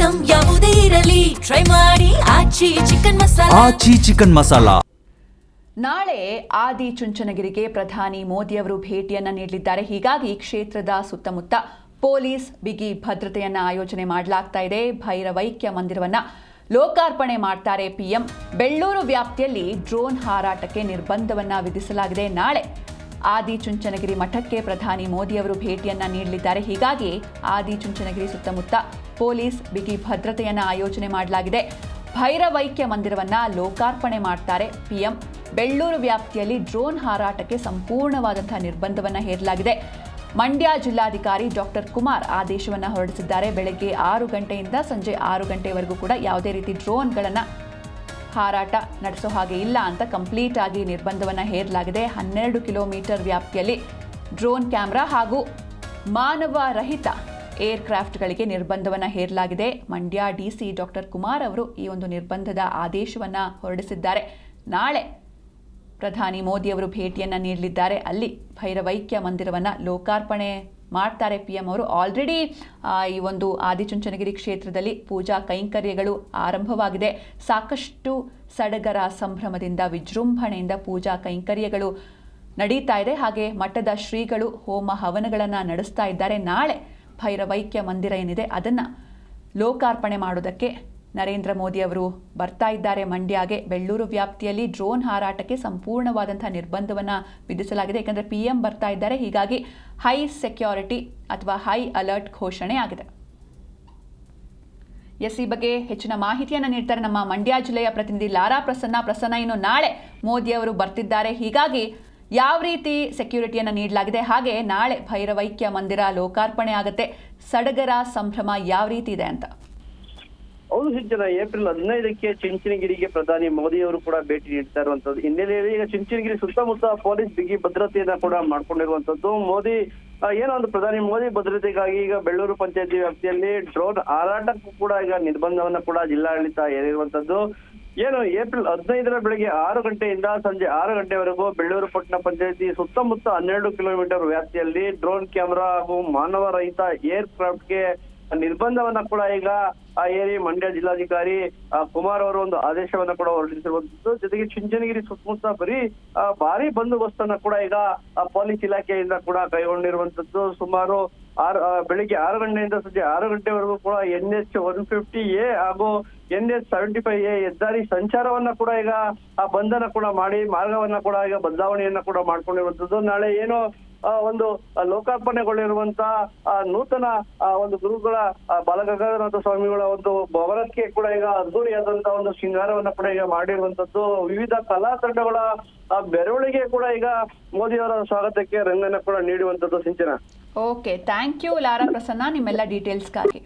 Item ಯಾವುದೇ ಇರಲಿ try ಮಾಡಿ ಆಚಿ ಚಿಕನ್ ಮಸಾಲಾ. ನಾಳೆ ಆದಿಚುಂಚನಗಿರಿಗೆ ಪ್ರಧಾನಿ ಮೋದಿಯವರು ಭೇಟಿಯನ್ನ ನೀಡಲಿದ್ದಾರೆ. ಹೀಗಾಗಿ ಕ್ಷೇತ್ರದ ಸುತ್ತಮುತ್ತ ಪೊಲೀಸ್ ಬಿಗಿ ಭದ್ರತೆಯನ್ನ ಆಯೋಜನೆ ಮಾಡಲಾಗ್ತಾ ಇದೆ. ಭೈರವೈಕ್ಯ ಮಂದಿರವನ್ನ ಲೋಕಾರ್ಪಣೆ ಮಾಡ್ತಾರೆ ಪಿಎಂ. ಬೆಳ್ಳೂರು ವ್ಯಾಪ್ತಿಯಲ್ಲಿ ಡ್ರೋನ್ ಹಾರಾಟಕ್ಕೆ ನಿರ್ಬಂಧವನ್ನ ವಿಧಿಸಲಾಗಿದೆ. ನಾಳೆ ಆದಿಚುಂಚನಗಿರಿ ಮಠಕ್ಕೆ ಪ್ರಧಾನಿ ಮೋದಿಯವರು ಭೇಟಿಯನ್ನ ನೀಡಲಿದ್ದಾರೆ. ಹೀಗಾಗಿ ಆದಿಚುಂಚನಗಿರಿ ಸುತ್ತಮುತ್ತ ಪೊಲೀಸ್ ಬಿಗಿ ಭದ್ರತೆಯನ್ನ ಆಯೋಜನೆ ಮಾಡಲಾಗಿದೆ. ಭೈರವೈಕ್ಯ ಮಂದಿರವನ್ನ ಲೋಕಾರ್ಪಣೆ ಮಾಡ್ತಾರೆ ಪಿಎಂ. ಬೆಳ್ಳೂರು ವ್ಯಾಪ್ತಿಯಲ್ಲಿ ಡ್ರೋನ್ ಹಾರಾಟಕ್ಕೆ ಸಂಪೂರ್ಣವಾದಂತಹ ನಿರ್ಬಂಧವನ್ನ ಹೇರಲಾಗಿದೆ. ಮಂಡ್ಯ ಜಿಲ್ಲಾಧಿಕಾರಿ ಡಾಕ್ಟರ್ ಕುಮಾರ್ ಆದೇಶವನ್ನು ಹೊರಡಿಸಿದ್ದಾರೆ. ಬೆಳಗ್ಗೆ 6 ಗಂಟೆಯಿಂದ ಸಂಜೆ 6 ಗಂಟೆವರೆಗೂ ಕೂಡ ಯಾವುದೇ ರೀತಿ ಡ್ರೋನ್ಗಳನ್ನು ಹಾರಾಟ ನಡೆಸೋ ಹಾಗೆ ಇಲ್ಲ ಅಂತ ಕಂಪ್ಲೀಟ್ ಆಗಿ ನಿರ್ಬಂಧವನ್ನು ಹೇರಲಾಗಿದೆ. 12 ಕಿಲೋಮೀಟರ್ ವ್ಯಾಪ್ತಿಯಲ್ಲಿ ಡ್ರೋನ್ ಕ್ಯಾಮ್ರಾ ಹಾಗೂ ಮಾನವ ರಹಿತ ಏರ್ಕ್ರಾಫ್ಟ್ಗಳಿಗೆ ನಿರ್ಬಂಧವನ್ನು ಹೇರಲಾಗಿದೆ. ಮಂಡ್ಯ ಡಿಸಿ ಡಾಕ್ಟರ್ ಕುಮಾರ್ ಅವರು ಈ ಒಂದು ನಿರ್ಬಂಧದ ಆದೇಶವನ್ನು ಹೊರಡಿಸಿದ್ದಾರೆ. ನಾಳೆ ಪ್ರಧಾನಿ ಮೋದಿಯವರು ಭೇಟಿಯನ್ನು ನೀಡಲಿದ್ದಾರೆ. ಅಲ್ಲಿ ಭೈರವೈಕ್ಯ ಮಂದಿರವನ್ನು ಲೋಕಾರ್ಪಣೆ ಮಾಡ್ತಾರೆ ಪಿಎಂ ಅವರು. ಆಲ್ರೆಡಿ ಈ ಒಂದು ಆದಿಚುಂಚನಗಿರಿ ಕ್ಷೇತ್ರದಲ್ಲಿ ಪೂಜಾ ಕೈಂಕರ್ಯಗಳು ಆರಂಭವಾಗಿದೆ. ಸಾಕಷ್ಟು ಸಡಗರ ಸಂಭ್ರಮದಿಂದ ವಿಜೃಂಭಣೆಯಿಂದ ಪೂಜಾ ಕೈಂಕರ್ಯಗಳು ನಡೀತಾ ಇದೆ. ಹಾಗೆ ಮಠದ ಶ್ರೀಗಳು ಹೋಮ ಹವನಗಳನ್ನು ನಡೆಸ್ತಾ ಇದ್ದಾರೆ. ನಾಳೆ ಭೈರವೈಕ್ಯ ಮಂದಿರ ಏನಿದೆ ಅದನ್ನು ಲೋಕಾರ್ಪಣೆ ಮಾಡೋದಕ್ಕೆ ನರೇಂದ್ರ ಮೋದಿ ಅವರು ಬರ್ತಾ ಇದ್ದಾರೆ ಮಂಡ್ಯಗೆ. ಬೆಳ್ಳೂರು ವ್ಯಾಪ್ತಿಯಲ್ಲಿ ಡ್ರೋನ್ ಹಾರಾಟಕ್ಕೆ ಸಂಪೂರ್ಣವಾದಂತಹ ನಿರ್ಬಂಧವನ್ನು ವಿಧಿಸಲಾಗಿದೆ. ಯಾಕಂದರೆ ಪಿಎಂ ಬರ್ತಾ ಇದ್ದಾರೆ. ಹೀಗಾಗಿ ಹೈ ಸೆಕ್ಯೂರಿಟಿ ಅಥವಾ ಹೈ ಅಲರ್ಟ್ ಘೋಷಣೆ ಆಗಿದೆ. ಈ ಬಗ್ಗೆ ಹೆಚ್ಚಿನ ಮಾಹಿತಿಯನ್ನು ನೀಡ್ತಾರೆ ನಮ್ಮ ಮಂಡ್ಯ ಜಿಲ್ಲೆಯ ಪ್ರತಿನಿಧಿ ಲಾರಾ ಪ್ರಸನ್ನ. ಇನ್ನು ನಾಳೆ ಮೋದಿ ಅವರು ಬರ್ತಿದ್ದಾರೆ. ಹೀಗಾಗಿ ಯಾವ ರೀತಿ ಸೆಕ್ಯೂರಿಟಿಯನ್ನು ನೀಡಲಾಗಿದೆ, ಹಾಗೆ ನಾಳೆ ಭೈರವೈಕ್ಯ ಮಂದಿರ ಲೋಕಾರ್ಪಣೆ ಆಗುತ್ತೆ, ಸಡಗರ ಸಂಭ್ರಮ ಯಾವ ರೀತಿ ಇದೆ ಅಂತ? ಹೌದು ಸಿಂಚನ, ಏಪ್ರಿಲ್ 15ಕ್ಕೆ ಚುಂಚನಗಿರಿಗೆ ಪ್ರಧಾನಿ ಮೋದಿ ಅವರು ಕೂಡ ಭೇಟಿ ನೀಡ್ತಾ ಇರುವಂತದ್ದು ಹಿನ್ನೆಲೆಯಲ್ಲಿ ಈಗ ಚುಂಚನಗಿರಿ ಸುತ್ತಮುತ್ತ ಪೊಲೀಸ್ ಬಿಗಿ ಭದ್ರತೆಯನ್ನ ಕೂಡ ಮಾಡ್ಕೊಂಡಿರುವಂತದ್ದು. ಮೋದಿ ಏನೋ ಒಂದು ಪ್ರಧಾನಿ ಮೋದಿ ಭದ್ರತೆಗಾಗಿ ಈಗ ಬೆಳ್ಳೂರು ಪಂಚಾಯತಿ ವ್ಯಾಪ್ತಿಯಲ್ಲಿ ಡ್ರೋನ್ ಹಾರಾಟಕ್ಕೂ ಕೂಡ ಈಗ ನಿರ್ಬಂಧವನ್ನ ಕೂಡ ಜಿಲ್ಲಾಡಳಿತ ಹೇರಿರುವಂತದ್ದು. ಏನು ಏಪ್ರಿಲ್ 15ರ ಬೆಳಗ್ಗೆ 6 ಗಂಟೆಯಿಂದ ಸಂಜೆ 6 ಗಂಟೆವರೆಗೂ ಬೆಳ್ಳೂರು ಪಟ್ಟಣ ಪಂಚಾಯತಿ ಸುತ್ತಮುತ್ತ 12 ಕಿಲೋಮೀಟರ್ ವ್ಯಾಪ್ತಿಯಲ್ಲಿ ಡ್ರೋನ್ ಕ್ಯಾಮೆರಾ ಹಾಗೂ ಮಾನವ ರಹಿತ ಏರ್ ಕ್ರಾಫ್ಟ್ಗೆ ನಿರ್ಬಂಧವನ್ನ ಕೂಡ ಈಗ ಏರಿ ಮಂಡ್ಯ ಜಿಲ್ಲಾಧಿಕಾರಿ ಕುಮಾರ್ ಅವರು ಒಂದು ಆದೇಶವನ್ನ ಕೂಡ ಹೊರಡಿಸಿರುವಂತದ್ದು. ಜೊತೆಗೆ ಚುಂಚನಗಿರಿ ಸುತ್ತಮುತ್ತ ಭಾರಿ ಬಂದೋಬಸ್ತನ್ನ ಕೂಡ ಈಗ ಪೊಲೀಸ್ ಇಲಾಖೆಯಿಂದ ಕೂಡ ಕೈಗೊಂಡಿರುವಂತದ್ದು. ಸುಮಾರು ಬೆಳಿಗ್ಗೆ 6 ಗಂಟೆಯಿಂದ ಸಂಜೆ 6 ಗಂಟೆವರೆಗೂ ಕೂಡ NH 150A ಹಾಗೂ NH 75A ಹೆದ್ದಾರಿ ಸಂಚಾರವನ್ನ ಕೂಡ ಈಗ ಬಂಧನ ಕೂಡ ಮಾಡಿ ಮಾರ್ಗವನ್ನ ಕೂಡ ಈಗ ಬದಲಾವಣೆಯನ್ನ ಕೂಡ ಮಾಡ್ಕೊಂಡಿರುವಂತದ್ದು. ನಾಳೆ ಏನು ಒಂದು ಲೋಕಾರ್ಪಣೆಗೊಳ್ಳಿರುವಂತ ನೂತನ ಒಂದು ಗುರುಗಳ ಬಾಲಗಂಗಾಧರನಾಥ ಸ್ವಾಮಿಗಳ ಒಂದು ಭವನಕ್ಕೆ ಕೂಡ ಈಗ ಅದ್ದೂರಿಯಾದಂತಹ ಒಂದು ಶೃಂಗಾರವನ್ನ ಕೂಡ ಈಗ ಮಾಡಿರುವಂತದ್ದು. ವಿವಿಧ ಕಲಾ ತಂಡಗಳ ಮೆರವಣಿಗೆ ಕೂಡ ಈಗ ಮೋದಿ ಅವರ ಸ್ವಾಗತಕ್ಕೆ ರಂಗನ್ನ ಕೂಡ ನೀಡುವಂತದ್ದು. Sinchana. Okay, thank you Lara Prasanna ನಿಮ್ಮೆಲ್ಲ ಡೀಟೇಲ್ಸ್ಗಾಗಿ.